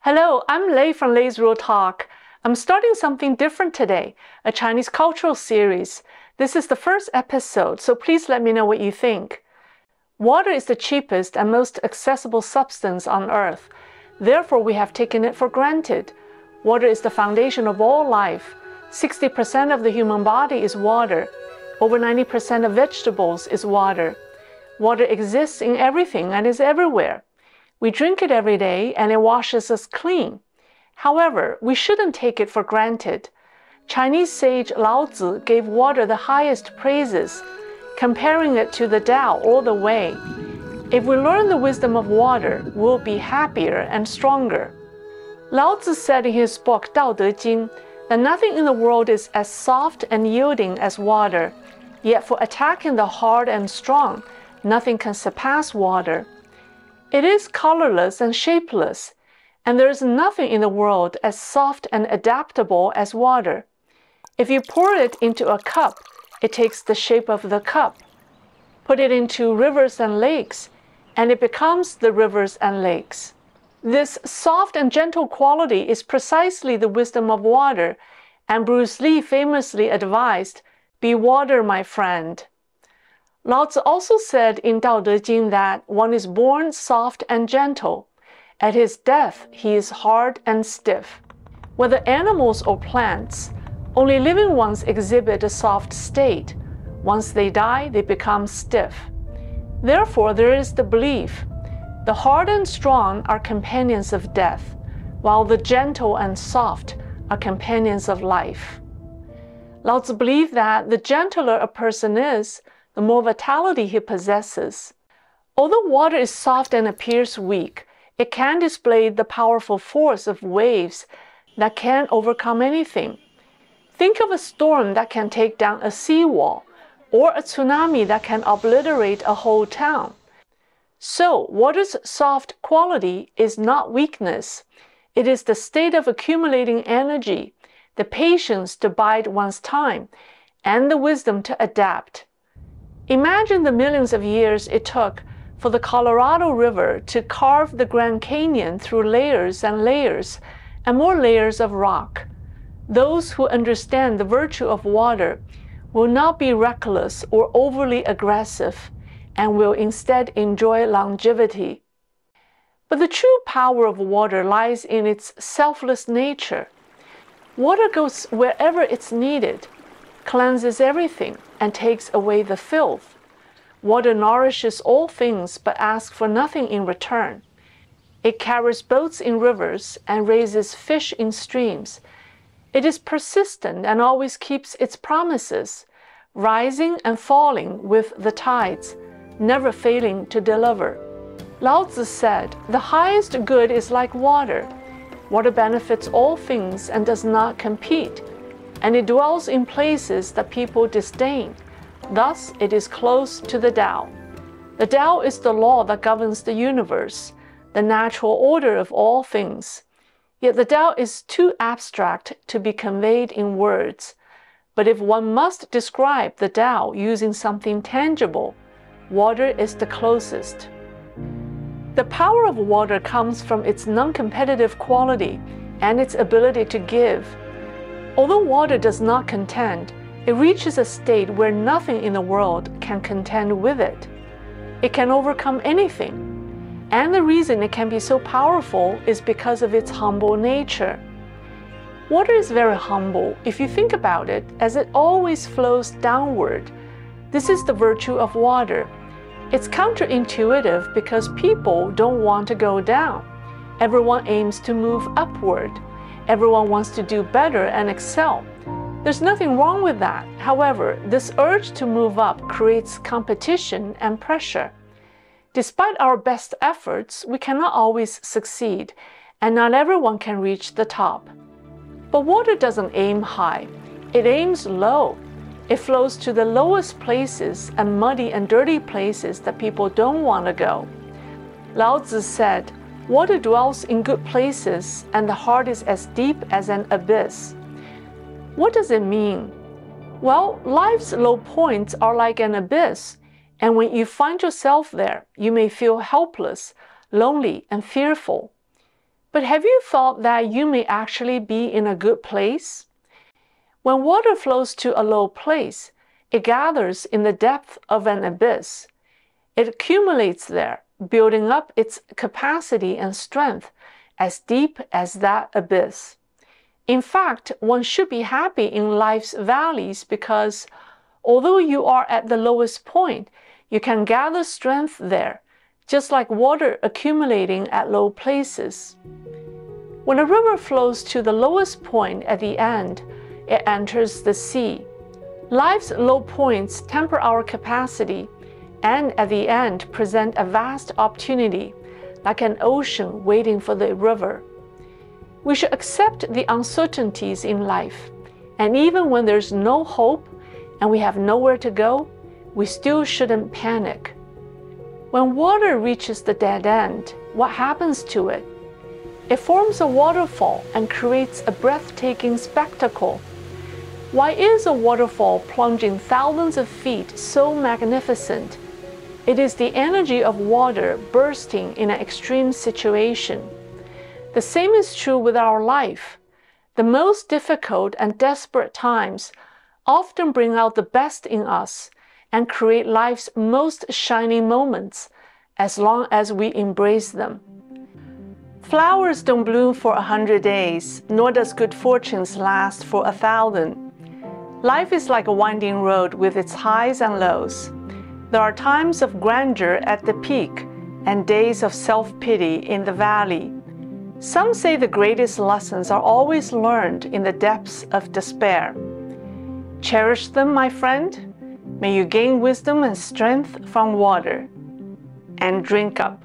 Hello, I'm Lei from Leisrealtalk. I'm starting something different today, a Chinese cultural series. This is the first episode, so please let me know what you think. Water is the cheapest and most accessible substance on Earth. Therefore, we have taken it for granted. Water is the foundation of all life. 60% of the human body is water. Over 90% of vegetables is water. Water exists in everything and is everywhere. We drink it every day and it washes us clean. However, we shouldn't take it for granted. Chinese sage Lao Zi gave water the highest praises, comparing it to the Tao all the way. If we learn the wisdom of water, we'll be happier and stronger. Lao Zi said in his book Dao De Jing that nothing in the world is as soft and yielding as water. Yet for attacking the hard and strong, nothing can surpass water. It is colorless and shapeless, and there is nothing in the world as soft and adaptable as water. If you pour it into a cup, it takes the shape of the cup. Put it into rivers and lakes, and it becomes the rivers and lakes. This soft and gentle quality is precisely the wisdom of water, and Bruce Lee famously advised, "Be water, my friend." Lao Tse also said in Dao De Jing that one is born soft and gentle. At his death, he is hard and stiff. Whether animals or plants, only living ones exhibit a soft state. Once they die, they become stiff. Therefore, there is the belief, the hard and strong are companions of death, while the gentle and soft are companions of life. Lao Tse believed that the gentler a person is, the more vitality he possesses. Although water is soft and appears weak, it can display the powerful force of waves that can overcome anything. Think of a storm that can take down a seawall, or a tsunami that can obliterate a whole town. So, water's soft quality is not weakness. It is the state of accumulating energy, the patience to bide one's time, and the wisdom to adapt. Imagine the millions of years it took for the Colorado River to carve the Grand Canyon through layers and layers and more layers of rock. Those who understand the virtue of water will not be reckless or overly aggressive and will instead enjoy longevity. But the true power of water lies in its selfless nature. Water goes wherever it's needed, cleanses everything, and takes away the filth. Water nourishes all things but asks for nothing in return. It carries boats in rivers and raises fish in streams. It is persistent and always keeps its promises, rising and falling with the tides, never failing to deliver. Lao Tse said, "The highest good is like water. Water benefits all things and does not compete, and it dwells in places that people disdain. Thus, it is close to the Tao. The Tao is the law that governs the universe, the natural order of all things. Yet the Tao is too abstract to be conveyed in words. But if one must describe the Tao using something tangible, water is the closest." The power of water comes from its non-competitive quality and its ability to give. Although water does not contend, it reaches a state where nothing in the world can contend with it. It can overcome anything. And the reason it can be so powerful is because of its humble nature. Water is very humble if you think about it, as it always flows downward. This is the virtue of water. It's counterintuitive because people don't want to go down. Everyone aims to move upward. Everyone wants to do better and excel. There's nothing wrong with that. However, this urge to move up creates competition and pressure. Despite our best efforts, we cannot always succeed, and not everyone can reach the top. But water doesn't aim high. It aims low. It flows to the lowest places and muddy and dirty places that people don't want to go. Lao Tse said, "Water dwells in good places, and the heart is as deep as an abyss." What does it mean? Well, life's low points are like an abyss, and when you find yourself there, you may feel helpless, lonely, and fearful. But have you thought that you may actually be in a good place? When water flows to a low place, it gathers in the depth of an abyss. It accumulates there, building up its capacity and strength as deep as that abyss. In fact, one should be happy in life's valleys because although you are at the lowest point, you can gather strength there, just like water accumulating at low places. When a river flows to the lowest point at the end, it enters the sea. Life's low points temper our capacity and at the end present a vast opportunity, like an ocean waiting for the river. We should accept the uncertainties in life, and even when there's no hope and we have nowhere to go, we still shouldn't panic. When water reaches the dead end, what happens to it? It forms a waterfall and creates a breathtaking spectacle. Why is a waterfall plunging thousands of feet so magnificent? It is the energy of water bursting in an extreme situation. The same is true with our life. The most difficult and desperate times often bring out the best in us and create life's most shining moments, as long as we embrace them. Flowers don't bloom for 100 days, nor does good fortunes last for 1,000. Life is like a winding road with its highs and lows. There are times of grandeur at the peak and days of self-pity in the valley. Some say the greatest lessons are always learned in the depths of despair. Cherish them, my friend. May you gain wisdom and strength from water. And drink up.